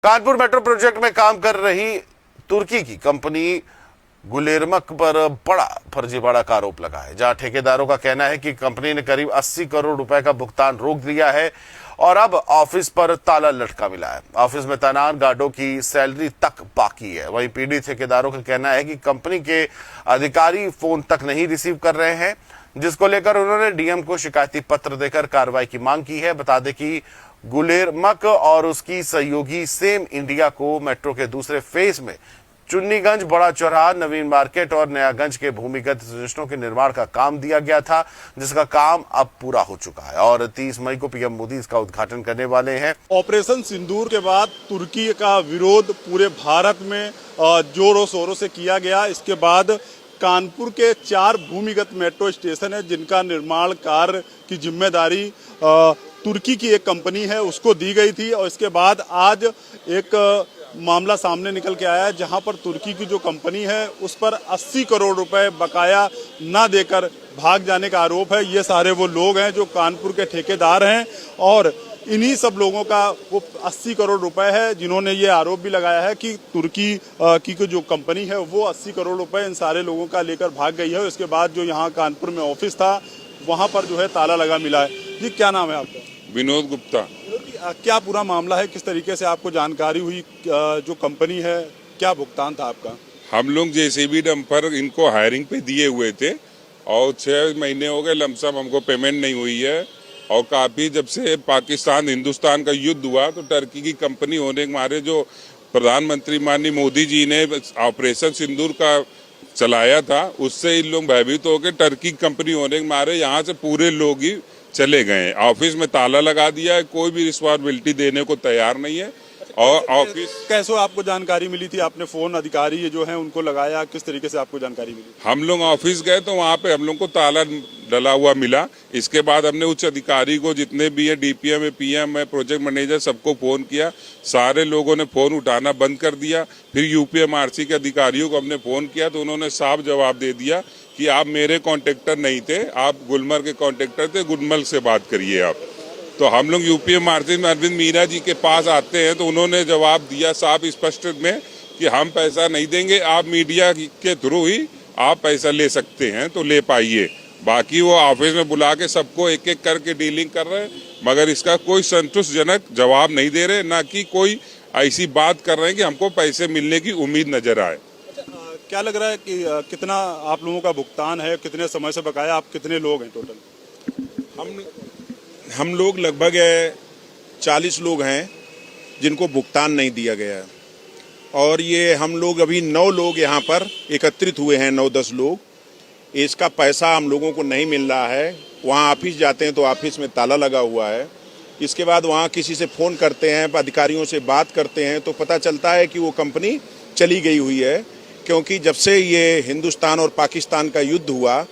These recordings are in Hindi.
कानपुर मेट्रो प्रोजेक्ट में काम कर रही तुर्की की कंपनी गुलेरमक पर बड़ा फर्जीवाड़ा का आरोप लगा है, जहां ठेकेदारों का कहना है कि कंपनी ने करीब 80 करोड़ रुपए का भुगतान रोक दिया है और अब ऑफिस पर ताला लटका मिला है। ऑफिस में तैनात गार्डों की सैलरी तक बाकी है। वहीं पीड़ित ठेकेदारों का कहना है कि कंपनी के अधिकारी फोन तक नहीं रिसीव कर रहे हैं, जिसको लेकर उन्होंने डीएम को शिकायती पत्र देकर कार्रवाई की मांग की है। बता दें कि गुलेरमक और उसकी सहयोगी सेम इंडिया को मेट्रो के दूसरे फेज में चुन्नीगंज, बड़ा चौराहा, नवीन मार्केट और नयागंज के भूमिगत स्टेशनों के निर्माण का काम दिया गया था, जिसका काम अब पूरा हो चुका है और 30 मई को पीएम मोदी इसका उद्घाटन करने वाले हैं। ऑपरेशन सिंदूर के बाद तुर्की का विरोध पूरे भारत में जोरों शोरों से किया गया। इसके बाद कानपुर के 4 भूमिगत मेट्रो स्टेशन है, जिनका निर्माण कार्य की जिम्मेदारी तुर्की की एक कंपनी है उसको दी गई थी। और इसके बाद आज एक मामला सामने निकल के आया है, जहां पर तुर्की की जो कंपनी है उस पर 80 करोड़ रुपए बकाया ना देकर भाग जाने का आरोप है। ये सारे वो लोग हैं जो कानपुर के ठेकेदार हैं और इन्हीं सब लोगों का वो 80 करोड़ रुपए है, जिन्होंने ये आरोप भी लगाया है कि तुर्की की जो कंपनी है वो 80 करोड़ रुपए इन सारे लोगों का लेकर भाग गई है। इसके बाद जो यहाँ कानपुर में ऑफिस था वहाँ पर जो है ताला लगा मिला है। जी, क्या नाम है आपका? विनोद गुप्ता। क्या पूरा मामला है, किस तरीके से आपको जानकारी हुई? जो कंपनी है, क्या भुगतान था आपका? हम लोग जेसीबी डंपर इनको हायरिंग पे दिए हुए थे और 6 महीने हो गए लमसम हमको पेमेंट नहीं हुई है। और काफी जब से पाकिस्तान हिंदुस्तान का युद्ध हुआ तो टर्की की कंपनी होने के मारे जो प्रधानमंत्री माननीय मोदी जी ने ऑपरेशन सिंदूर का चलाया था, उससे इन लोग भयभीत होकर टर्की कंपनी होने के मारे यहाँ से पूरे लोग ही चले गए। ऑफिस में ताला लगा दिया है, कोई भी रिस्पॉन्सिबिलिटी देने को तैयार नहीं है। और ऑफिस कैसे आपको जानकारी मिली थी? आपने फोन अधिकारी ये जो है उनको लगाया, किस तरीके से आपको जानकारी मिली? हम लोग ऑफिस गए तो वहाँ पे हम लोग को ताला डला हुआ मिला। इसके बाद हमने उच्च अधिकारी को, जितने भी है डीपीएम है, पीएम है, प्रोजेक्ट मैनेजर, सबको फोन किया। सारे लोगों ने फोन उठाना बंद कर दिया। फिर यूपीएमआरसी के अधिकारियों को हमने फोन किया तो उन्होंने साफ जवाब दे दिया कि आप मेरे कॉन्ट्रैक्टर नहीं थे, आप गुलमर्ग के कॉन्ट्रैक्टर थे, गुलमर्ग से बात करिए आप। तो हम लोग यूपीएमआरसी में अरविंद मीना जी के पास आते हैं तो उन्होंने जवाब दिया साफ स्पष्ट में कि हम पैसा नहीं देंगे, आप मीडिया के थ्रू ही आप पैसा ले सकते हैं तो ले पाइए। बाकी वो ऑफिस में बुला के सबको एक एक करके डीलिंग कर रहे हैं, मगर इसका कोई संतुष्टजनक जवाब नहीं दे रहे, ना कि कोई ऐसी बात कर रहे हैं कि हमको पैसे मिलने की उम्मीद नजर आए। क्या लग रहा है कि कितना आप लोगों का भुगतान है, कितने समय से बकाया? आप कितने लोग हैं टोटल? हम लोग लगभग 40 लोग हैं जिनको भुगतान नहीं दिया गया है। और ये हम लोग अभी 9 लोग यहाँ पर एकत्रित हुए हैं, 9-10 लोग। इसका पैसा हम लोगों को नहीं मिल रहा है। वहाँ ऑफिस जाते हैं तो ऑफिस में ताला लगा हुआ है। इसके बाद वहाँ किसी से फ़ोन करते हैं, अधिकारियों से बात करते हैं तो पता चलता है कि वो कंपनी चली गई हुई है, क्योंकि जब से ये हिंदुस्तान और पाकिस्तान का युद्ध हुआ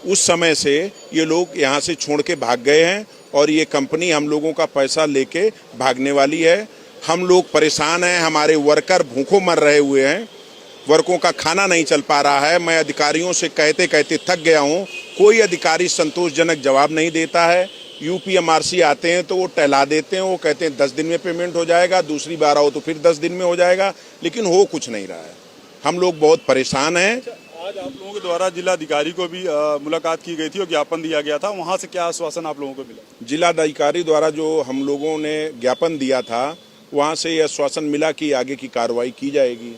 उस समय से ये लोग यहाँ से छोड़ के भाग गए हैं और ये कंपनी हम लोगों का पैसा लेके भागने वाली है। हम लोग परेशान हैं, हमारे वर्कर भूखों मर रहे हुए हैं, वर्कों का खाना नहीं चल पा रहा है। मैं अधिकारियों से कहते कहते थक गया हूँ, कोई अधिकारी संतोषजनक जवाब नहीं देता है। यूपीएमआरसी आते हैं तो वो टहला देते हैं, वो कहते हैं 10 दिन में पेमेंट हो जाएगा, दूसरी बार आओ तो फिर 10 दिन में हो जाएगा, लेकिन हो कुछ नहीं रहा है। हम लोग बहुत परेशान हैं। आज आप लोगों के द्वारा जिलाधिकारी को भी मुलाकात की गई थी और ज्ञापन दिया गया था, वहाँ से क्या आश्वासन आप लोगों को मिला? जिलाधिकारी द्वारा जो हम लोगों ने ज्ञापन दिया था वहाँ से यह आश्वासन मिला कि आगे की कार्रवाई की जाएगी,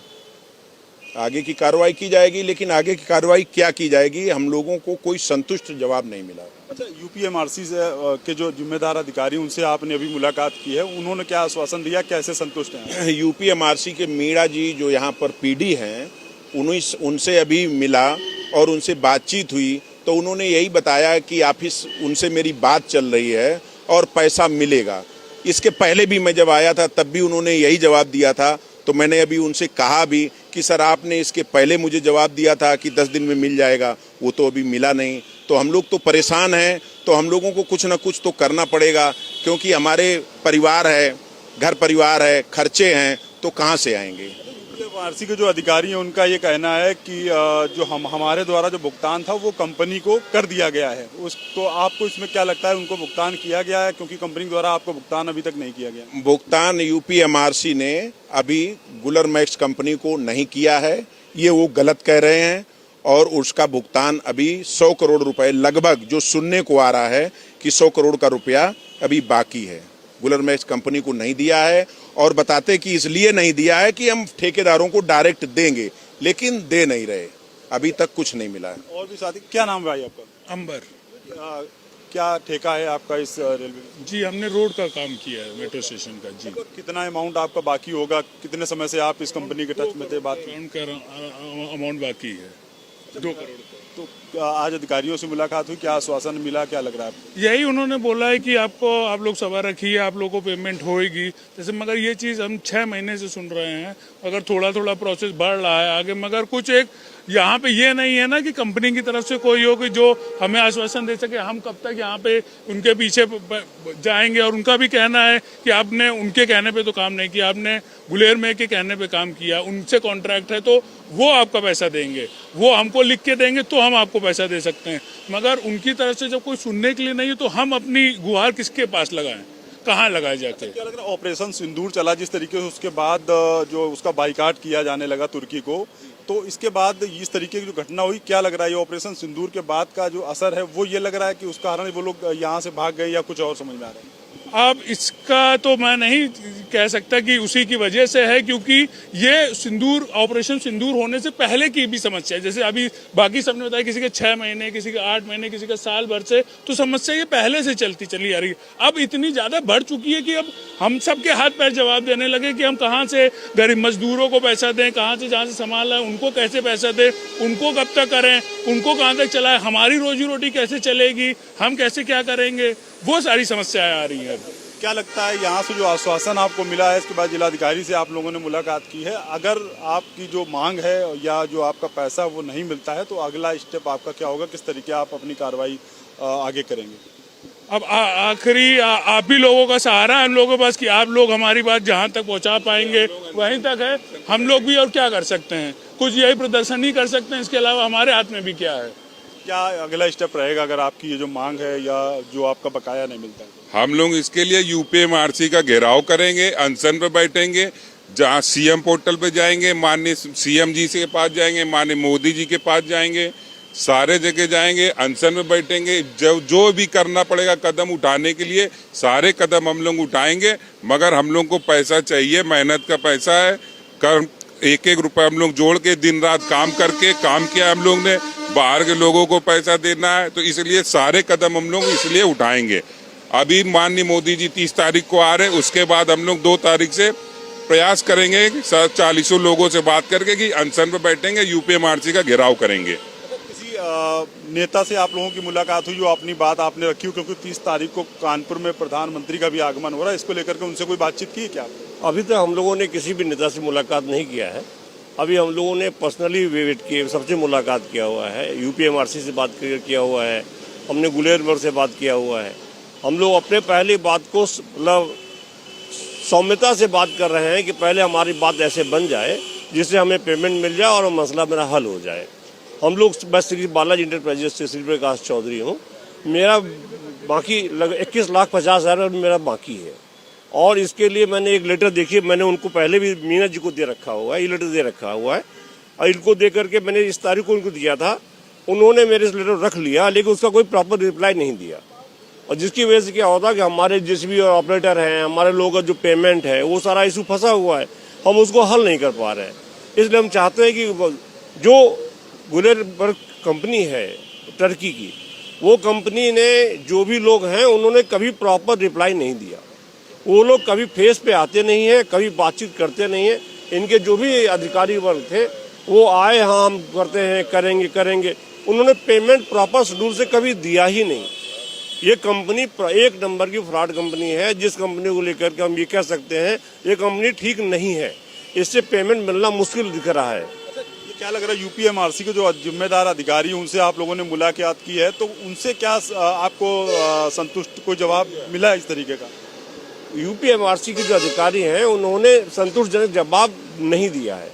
आगे की कार्रवाई की जाएगी। लेकिन आगे की कार्रवाई क्या की जाएगी, हम लोगों को कोई संतुष्ट जवाब नहीं मिला। अच्छा, यूपीएमआरसी से के जो जिम्मेदार अधिकारी उनसे आपने अभी मुलाकात की है, उन्होंने क्या आश्वासन दिया, कैसे संतुष्ट हैं? यूपीएमआरसी के मीणा जी जो यहाँ पर पीडी हैं, उनसे अभी मिला और उनसे बातचीत हुई तो उन्होंने यही बताया कि ऑफिस उनसे मेरी बात चल रही है और पैसा मिलेगा। इसके पहले भी मैं जब आया था तब भी उन्होंने यही जवाब दिया था। तो मैंने अभी उनसे कहा भी कि सर आपने इसके पहले मुझे जवाब दिया था कि 10 दिन में मिल जाएगा, वो तो अभी मिला नहीं। तो हम लोग तो परेशान हैं, तो हम लोगों को कुछ ना कुछ तो करना पड़ेगा, क्योंकि हमारे परिवार है, घर परिवार है, खर्चे हैं, तो कहाँ से आएंगे? यूपीएमआरसी के जो अधिकारी हैं उनका ये कहना है कि जो हमारे द्वारा जो भुगतान था वो कंपनी को कर दिया गया है। उस तो आपको इसमें क्या लगता है, उनको भुगतान किया गया है? क्योंकि कंपनी द्वारा आपको भुगतान अभी तक नहीं किया गया। भुगतान यूपीएमआरसी ने अभी गुलर मैक्स कंपनी को नहीं किया है, ये वो गलत कह रहे हैं। और उसका भुगतान अभी 100 करोड़ रुपए लगभग जो सुनने को आ रहा है कि 100 करोड़ का रुपया अभी बाकी है, गुलर मैक्स कंपनी को नहीं दिया है। और बताते कि इसलिए नहीं दिया है कि हम ठेकेदारों को डायरेक्ट देंगे, लेकिन दे नहीं रहे, अभी तक कुछ नहीं मिला है। और भी साथी, क्या नाम है भाई आपका? अंबर क्या ठेका है आपका इस रेलवे में? जी, हमने रोड का काम किया है, मेट्रो स्टेशन का। जी, कितना अमाउंट आपका बाकी होगा? कितने समय से आप इस कंपनी के टच में थे? बात अकाउंट का अमाउंट बाकी है 2 करोड़। तो आज अधिकारियों से मुलाकात हुई, क्या आश्वासन मिला, क्या लग रहा है आपको? यही उन्होंने बोला है कि आप लोग सब्र रखिए, आप लोगों को पेमेंट होएगी जैसे। मगर ये चीज़ हम 6 महीने से सुन रहे हैं, अगर थोड़ा थोड़ा प्रोसेस बढ़ रहा है आगे, मगर कुछ एक यहाँ पे ये नहीं है ना कि कंपनी की तरफ से कोई हो कि जो हमें आश्वासन दे सके। हम कब तक यहाँ पे उनके पीछे जाएंगे? और उनका भी कहना है कि आपने उनके कहने पे तो काम नहीं किया, आपने गुलेर में के कहने पे काम किया, उनसे कॉन्ट्रैक्ट है तो वो आपका पैसा देंगे, वो हमको लिख के देंगे तो हम आपको पैसा दे सकते हैं। मगर उनकी तरफ से जब कोई सुनने के लिए नहीं है तो हम अपनी गुहार किसके पास लगाएं, कहाँ लगाए जाके? क्या लग रहा है ऑपरेशन सिंदूर चला जिस तरीके से, उसके बाद जो उसका बाइकाट किया जाने लगा तुर्की को, तो इसके बाद इस तरीके की जो घटना हुई, क्या लग रहा है ये ऑपरेशन सिंदूर के बाद का जो असर है वो ये लग रहा है कि उस कारण वो लोग यहाँ से भाग गए, या कुछ और समझ में आ रहा है? अब इसका तो मैं नहीं कह सकता कि उसी की वजह से है, क्योंकि ये सिंदूर ऑपरेशन सिंदूर होने से पहले की भी समस्या है। जैसे अभी बाकी सबने बताया, किसी के 6 महीने, किसी के 8 महीने, किसी का साल भर से, तो समस्या ये पहले से चली आ रही है। अब इतनी ज्यादा बढ़ चुकी है कि अब हम सबके हाथ पैर जवाब देने लगे कि हम कहाँ से गरीब मजदूरों को पैसा दें, कहाँ से जहाँ से संभाला है उनको कैसे पैसा दें, उनको कब तक करें, उनको कहाँ तक चलाएं, हमारी रोजी रोटी कैसे चलेगी, हम कैसे क्या करेंगे, वो सारी समस्याएं आ रही हैं। क्या लगता है यहाँ से जो आश्वासन आपको मिला है, इसके बाद जिलाधिकारी से आप लोगों ने मुलाकात की है, अगर आपकी जो मांग है या जो आपका पैसा वो नहीं मिलता है तो अगला स्टेप आपका क्या होगा? किस तरीके आप अपनी कार्रवाई आगे करेंगे? अब आखिरी आप ही लोगों का सहारा है हम लोगों के पास कि आप लोग हमारी बात जहां तक पहुंचा पाएंगे वहीं तक है। हम लोग भी और क्या कर सकते हैं, कुछ यही प्रदर्शन ही कर सकते हैं, इसके अलावा हमारे हाथ में भी क्या है? क्या अगला स्टेप रहेगा अगर आपकी ये जो मांग है या जो आपका बकाया नहीं मिलता है? हम लोग इसके लिए यूपीएमआरसी का घेराव करेंगे, अनशन पे बैठेंगे, जहां सीएम पोर्टल पे जाएंगे, माननीय सीएम जी के पास जाएंगे, माननीय मोदी जी के पास जाएंगे, सारे जगह जाएंगे, अनशन में बैठेंगे। जो भी करना पड़ेगा कदम उठाने के लिए सारे कदम हम लोग उठाएंगे। मगर हम लोग को पैसा चाहिए, मेहनत का पैसा है। एक एक रुपए हम लोग जोड़ के दिन रात काम करके काम किया हम लोग ने, बाहर के लोगों को पैसा देना है, तो इसलिए सारे कदम हम लोग इसलिए उठाएंगे। अभी माननीय मोदी जी 30 तारीख को आ रहे, उसके बाद हम लोग 2 तारीख से प्रयास करेंगे 40 लोगों से बात करके कि अनशन पे बैठेंगे, यूपीएमआरसी का घेराव करेंगे। किसी नेता से आप लोगों की मुलाकात हुई जो अपनी बात आपने रखी हो, क्योंकि 30 तारीख को कानपुर में प्रधानमंत्री का भी आगमन हो रहा है, इसको लेकर के उनसे कोई बातचीत की है क्या? अभी तक हम लोगों ने किसी भी नेता से मुलाकात नहीं किया है। अभी हम लोगों ने पर्सनली विजिट किए, सबसे मुलाकात किया हुआ है, यूपीएमआरसी से बात किया हुआ है, हमने गुलेरमर से बात किया हुआ है। हम लोग अपने पहली बात को मतलब सौम्यता से बात कर रहे हैं कि पहले हमारी बात ऐसे बन जाए जिससे हमें पेमेंट मिल जाए और मसला मेरा हल हो जाए। हम लोग, मैं श्री बालाजी इंटरप्राइजेस से श्री प्रकाश चौधरी हूँ, मेरा बाकी 21,50,000 मेरा बाकी है। और इसके लिए मैंने एक लेटर देखी, मैंने उनको पहले भी मीना जी को दे रखा हुआ है, ये लेटर दे रखा हुआ है, और इनको दे करके मैंने इस तारीख को उनको दिया था, उन्होंने मेरे इस लेटर रख लिया, लेकिन उसका कोई प्रॉपर रिप्लाई नहीं दिया। और जिसकी वजह से क्या होता है कि हमारे जिस भी ऑपरेटर हैं, हमारे लोगों का जो पेमेंट है वो सारा इशू फंसा हुआ है, हम उसको हल नहीं कर पा रहे हैं। इसलिए हम चाहते हैं कि जो गुलेरबर्ग कंपनी है टर्की की, वो कंपनी ने जो भी लोग हैं उन्होंने कभी प्रॉपर रिप्लाई नहीं दिया। वो लोग कभी फेस पे आते नहीं हैं, कभी बातचीत करते नहीं हैं। इनके जो भी अधिकारी वर्ग थे वो आए, हाँ हम करते हैं, करेंगे, उन्होंने पेमेंट प्रॉपर शेड्यूल से कभी दिया ही नहीं। ये कंपनी एक नंबर की फ्रॉड कंपनी है, जिस कंपनी को लेकर के हम ये कह सकते हैं ये कंपनी ठीक नहीं है, इससे पेमेंट मिलना मुश्किल दिख रहा है। ये क्या लग रहा है यूपीएमआरसी के जो जिम्मेदार अधिकारी उनसे आप लोगों ने मुलाकात की है, तो उनसे क्या आपको संतुष्ट कोई जवाब मिला है इस तरीके का? यूपीएमआरसी के जो अधिकारी हैं उन्होंने संतोषजनक जवाब नहीं दिया है।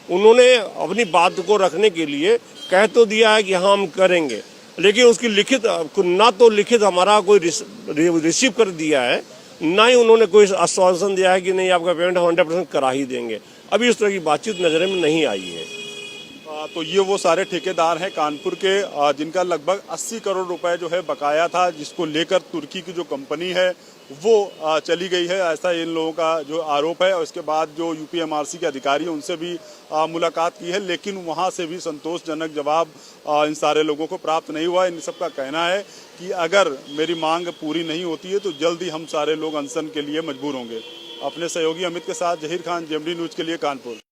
उन्होंने अपनी बात को रखने के लिए कह तो दिया है कि हाँ हम करेंगे, लेकिन उसकी लिखित ना तो लिखित हमारा कोई रिसीव कर दिया है, ना ही उन्होंने कोई आश्वासन दिया है कि नहीं आपका पेमेंट 100% करा ही देंगे। अभी इस तरह की बातचीत नजर में नहीं आई है। तो ये वो सारे ठेकेदार हैं कानपुर के जिनका लगभग 80 करोड़ रुपए जो है बकाया था, जिसको लेकर तुर्की की जो कंपनी है वो चली गई है, ऐसा इन लोगों का जो आरोप है। और इसके बाद जो यूपीएमआरसी के अधिकारी हैं उनसे भी मुलाकात की है, लेकिन वहां से भी संतोषजनक जवाब इन सारे लोगों को प्राप्त नहीं हुआ। इन सबका कहना है कि अगर मेरी मांग पूरी नहीं होती है तो जल्द ही हम सारे लोग अनशन के लिए मजबूर होंगे। अपने सहयोगी अमित के साथ जहीर खान, जेएमडी न्यूज के लिए कानपुर।